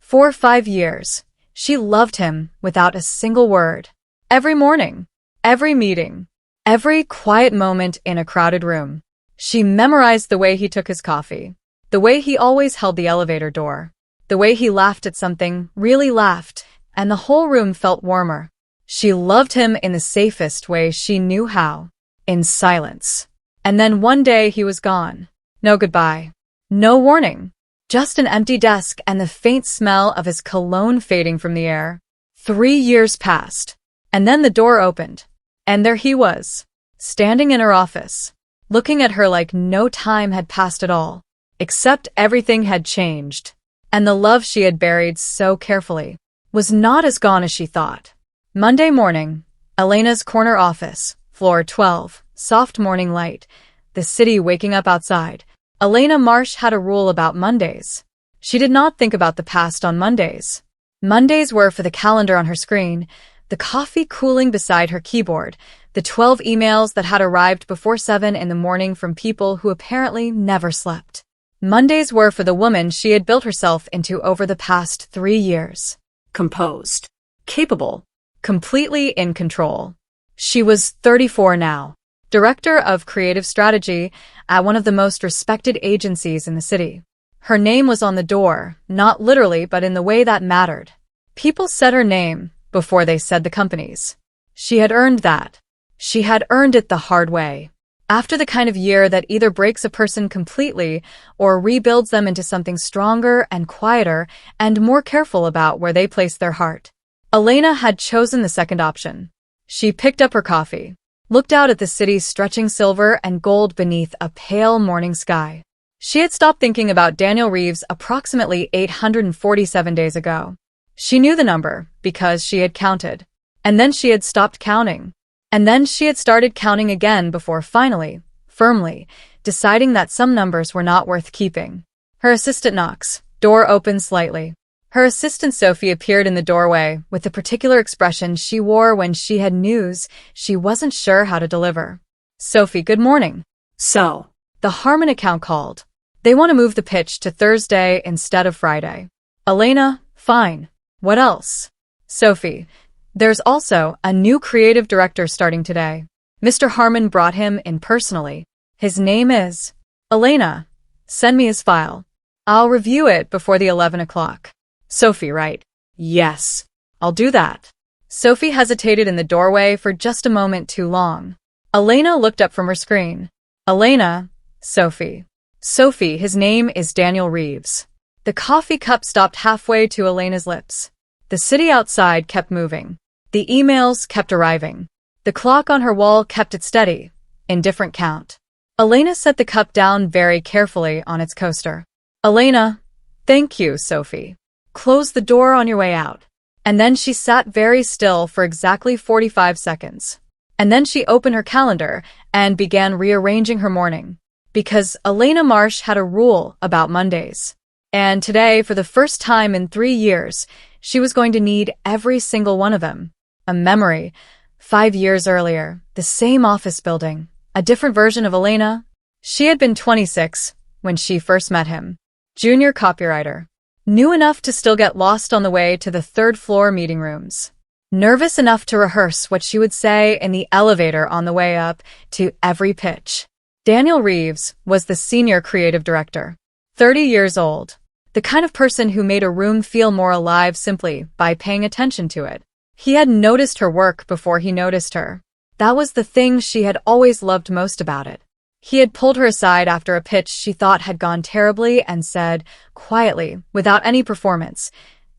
For 5 years, she loved him without a single word. Every morning, every meeting, every quiet moment in a crowded room. She memorized the way he took his coffee, the way he always held the elevator door, the way he laughed at something, really laughed, and the whole room felt warmer. She loved him in the safest way she knew how, in silence. And then one day he was gone. No goodbye. No warning. Just an empty desk and the faint smell of his cologne fading from the air. 3 years passed. And then the door opened. And there he was, standing in her office, looking at her like no time had passed at all. Except everything had changed. And the love she had buried so carefully was not as gone as she thought. Monday morning, Elena's corner office, floor 12, soft morning light, the city waking up outside. Elena Marsh had a rule about Mondays. She did not think about the past on Mondays. Mondays were for the calendar on her screen, the coffee cooling beside her keyboard, the 12 emails that had arrived before 7 in the morning from people who apparently never slept. Mondays were for the woman she had built herself into over the past 3 years. Composed, capable, completely in control. She was 34 now, director of creative strategy at one of the most respected agencies in the city. Her name was on the door, not literally but in the way that mattered. People said her name before they said the company's. She had earned that. She had earned it the hard way. After the kind of year that either breaks a person completely or rebuilds them into something stronger and quieter and more careful about where they place their heart. Elena had chosen the second option. She picked up her coffee, looked out at the city stretching silver and gold beneath a pale morning sky. She had stopped thinking about Daniel Reeves approximately 847 days ago. She knew the number because she had counted. And then she had stopped counting. And then she had started counting again before finally, firmly, deciding that some numbers were not worth keeping. Her assistant knocks. Door opens slightly. Her assistant Sophie appeared in the doorway with the particular expression she wore when she had news she wasn't sure how to deliver. Sophie, good morning. So, the Harmon account called. They want to move the pitch to Thursday instead of Friday. Elena, fine. What else? Sophie, there's also a new creative director starting today. Mr. Harmon brought him in personally. His name is... Elena, send me his file. I'll review it before the 11 o'clock. Sophie, right? Yes, I'll do that. Sophie hesitated in the doorway for just a moment too long. Elena looked up from her screen. Elena, Sophie. Sophie, his name is Daniel Reeves. The coffee cup stopped halfway to Elena's lips. The city outside kept moving. The emails kept arriving. The clock on her wall kept it steady, in different count. Elena set the cup down very carefully on its coaster. Elena, thank you, Sophie. Close the door on your way out. And then she sat very still for exactly 45 seconds. And then she opened her calendar and began rearranging her morning. Because Elena Marsh had a rule about Mondays. And today, for the first time in 3 years, she was going to need every single one of them. A memory. 5 years earlier, the same office building. A different version of Elena. She had been 26 when she first met him. Junior copywriter. Knew enough to still get lost on the way to the third-floor meeting rooms. Nervous enough to rehearse what she would say in the elevator on the way up to every pitch. Daniel Reeves was the senior creative director. 30 years old. The kind of person who made a room feel more alive simply by paying attention to it. He had noticed her work before he noticed her. That was the thing she had always loved most about it. He had pulled her aside after a pitch she thought had gone terribly and said, quietly, without any performance,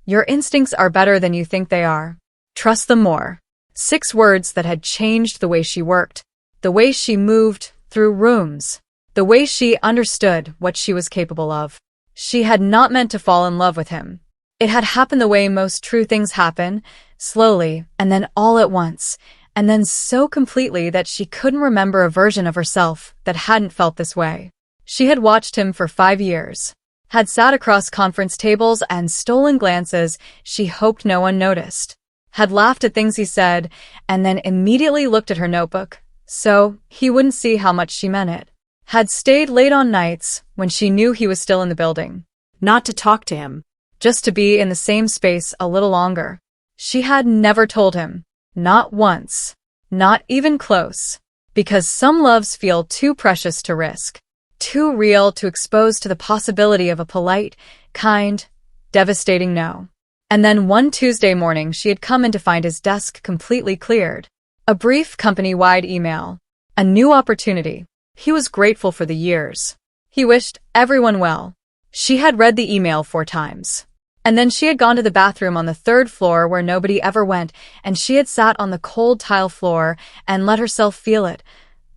"Your instincts are better than you think they are. Trust them more." 6 words that had changed the way she worked, the way she moved through rooms, the way she understood what she was capable of. She had not meant to fall in love with him. It had happened the way most true things happen, slowly, and then all at once, and then so completely that she couldn't remember a version of herself that hadn't felt this way. She had watched him for 5 years, had sat across conference tables and stolen glances she hoped no one noticed, had laughed at things he said, and then immediately looked at her notebook, so he wouldn't see how much she meant it. Had stayed late on nights when she knew he was still in the building. Not to talk to him, just to be in the same space a little longer. She had never told him. Not once. Not even close. Because some loves feel too precious to risk. Too real to expose to the possibility of a polite, kind, devastating no. And then one Tuesday morning she had come in to find his desk completely cleared. A brief company-wide email. A new opportunity. He was grateful for the years. He wished everyone well. She had read the email 4 times. And then she had gone to the bathroom on the 3rd floor where nobody ever went, and she had sat on the cold tile floor and let herself feel it.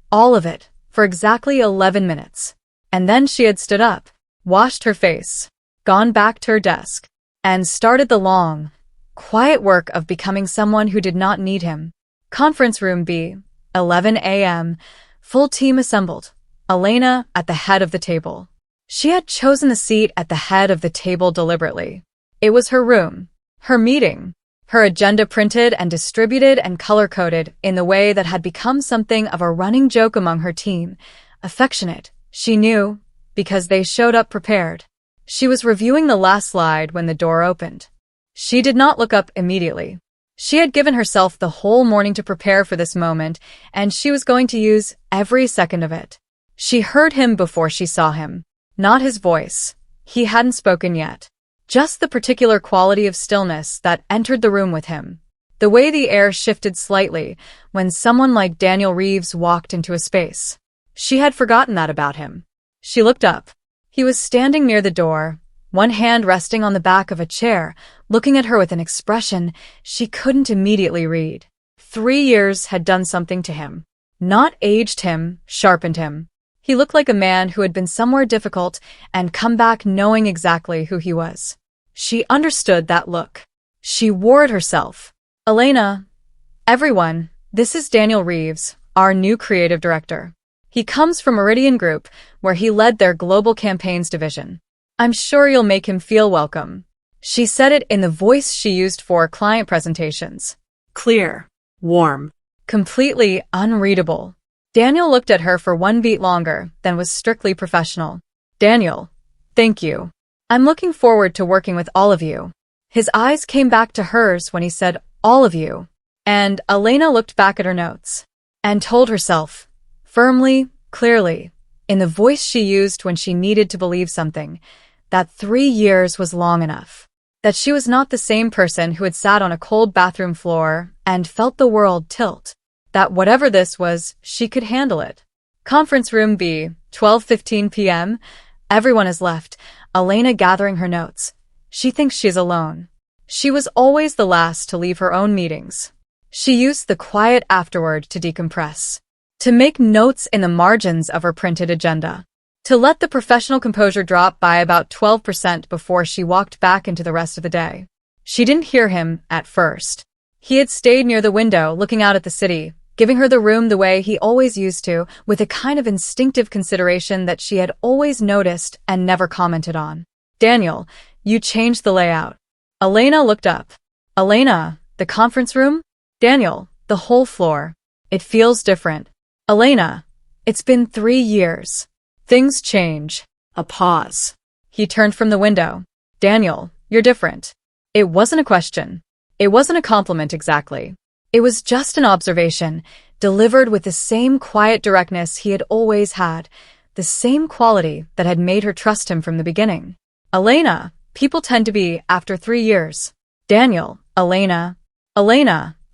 All of it. For exactly 11 minutes. And then she had stood up, washed her face, gone back to her desk, and started the long, quiet work of becoming someone who did not need him. Conference room B, 11 a.m., full team assembled. Elena at the head of the table. She had chosen the seat at the head of the table deliberately. It was her room, her meeting, her agenda printed and distributed and color-coded in the way that had become something of a running joke among her team. Affectionate, she knew, because they showed up prepared. She was reviewing the last slide when the door opened. She did not look up immediately. She had given herself the whole morning to prepare for this moment, and she was going to use every second of it. She heard him before she saw him. Not his voice. He hadn't spoken yet. Just the particular quality of stillness that entered the room with him. The way the air shifted slightly when someone like Daniel Reeves walked into a space. She had forgotten that about him. She looked up. He was standing near the door, one hand resting on the back of a chair, looking at her with an expression she couldn't immediately read. 3 years had done something to him. Not aged him, sharpened him. He looked like a man who had been somewhere difficult and come back knowing exactly who he was. She understood that look. She wore it herself. Elena, everyone, this is Daniel Reeves, our new creative director. He comes from Meridian Group, where he led their global campaigns division. I'm sure you'll make him feel welcome. She said it in the voice she used for client presentations. Clear, warm, completely unreadable. Daniel looked at her for 1 beat longer, then was strictly professional. Daniel, thank you. I'm looking forward to working with all of you. His eyes came back to hers when he said, all of you. And Elena looked back at her notes and told herself, firmly, clearly, in the voice she used when she needed to believe something, that 3 years was long enough. That she was not the same person who had sat on a cold bathroom floor and felt the world tilt. That whatever this was, she could handle it. Conference room B, 12:15 p.m. Everyone has left. Elena gathering her notes. She thinks she's alone. She was always the last to leave her own meetings. She used the quiet afterward to decompress. To make notes in the margins of her printed agenda. To let the professional composure drop by about 12% before she walked back into the rest of the day. She didn't hear him at first. He had stayed near the window looking out at the city, giving her the room the way he always used to, with a kind of instinctive consideration that she had always noticed and never commented on. Daniel, you changed the layout. Elena looked up. Elena, the conference room? Daniel, the whole floor. It feels different. Elena, it's been 3 years. Things change. A pause. He turned from the window. Daniel, you're different. It wasn't a question. It wasn't a compliment exactly. It was just an observation, delivered with the same quiet directness he had always had, the same quality that had made her trust him from the beginning. Elena, people tend to be after 3 years. Daniel, Elena,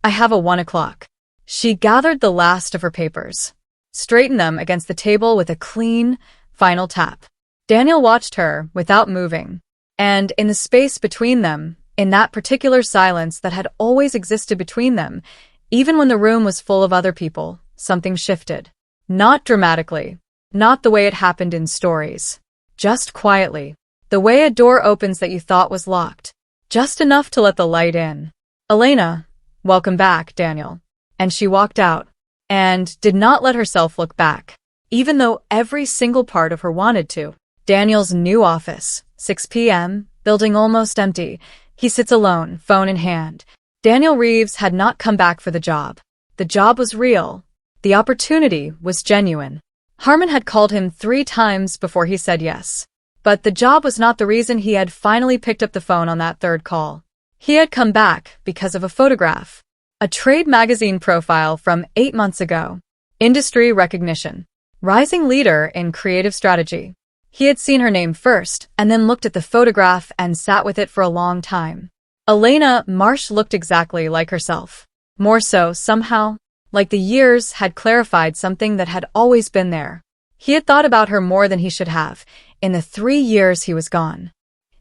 I have a 1 o'clock. She gathered the last of her papers, straightened them against the table with a clean, final tap. Daniel watched her without moving, and in the space between them, in that particular silence that had always existed between them, even when the room was full of other people, something shifted. Not dramatically, not the way it happened in stories, just quietly, the way a door opens that you thought was locked, just enough to let the light in. Elena, welcome back, Daniel. And she walked out, and did not let herself look back, even though every single part of her wanted to. Daniel's new office, 6 p.m., building almost empty. He sits alone, phone in hand. Daniel Reeves had not come back for the job. The job was real. The opportunity was genuine. Harmon had called him 3 times before he said yes. But the job was not the reason he had finally picked up the phone on that third call. He had come back because of a photograph. A trade magazine profile from 8 months ago. Industry recognition. Rising leader in creative strategy. He had seen her name first, and then looked at the photograph and sat with it for a long time. Elena Marsh looked exactly like herself. More so, somehow, like the years had clarified something that had always been there. He had thought about her more than he should have, in the 3 years he was gone.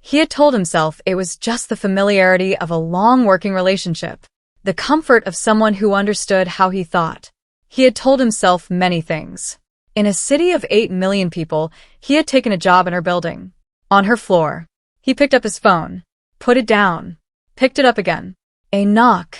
He had told himself it was just the familiarity of a long working relationship, the comfort of someone who understood how he thought. He had told himself many things. In a city of 8 million people, he had taken a job in her building. On her floor. He picked up his phone, put it down, picked it up again. A knock.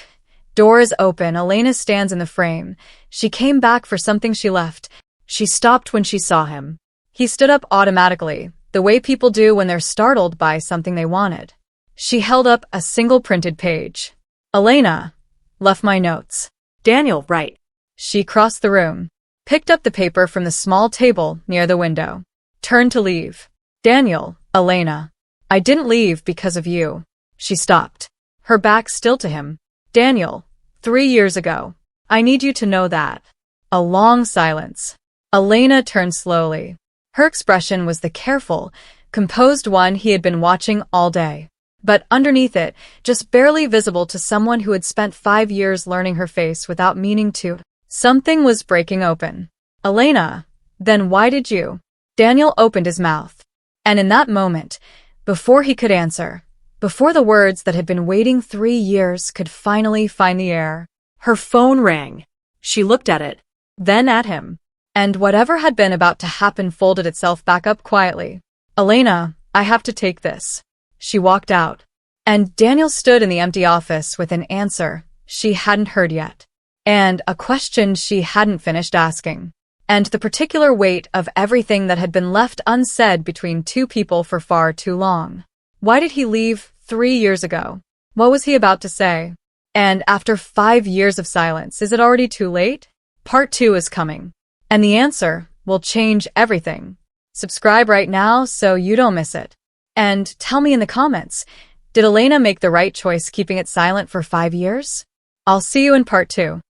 Door is open. Elena stands in the frame. She came back for something she left. She stopped when she saw him. He stood up automatically, the way people do when they're startled by something they wanted. She held up a single printed page. Elena, left my notes. Daniel, right. She crossed the room, picked up the paper from the small table near the window, turned to leave. Daniel, Elena, I didn't leave because of you. She stopped, her back still to him. Daniel, 3 years ago. I need you to know that. A long silence. Elena turned slowly. Her expression was the careful, composed one he had been watching all day. But underneath it, just barely visible to someone who had spent 5 years learning her face without meaning to, something was breaking open. Elena, then why did you? Daniel opened his mouth. And in that moment, before he could answer, before the words that had been waiting 3 years could finally find the air, Her phone rang. She looked at it, then at him. And whatever had been about to happen folded itself back up quietly. Elena, I have to take this. She walked out. And Daniel stood in the empty office with an answer she hadn't heard yet. And a question she hadn't finished asking. And the particular weight of everything that had been left unsaid between two people for far too long. Why did he leave 3 years ago? What was he about to say? And after 5 years of silence, is it already too late? Part 2 is coming. And the answer will change everything. Subscribe right now so you don't miss it. And tell me in the comments, did Elena make the right choice keeping it silent for 5 years? I'll see you in part 2.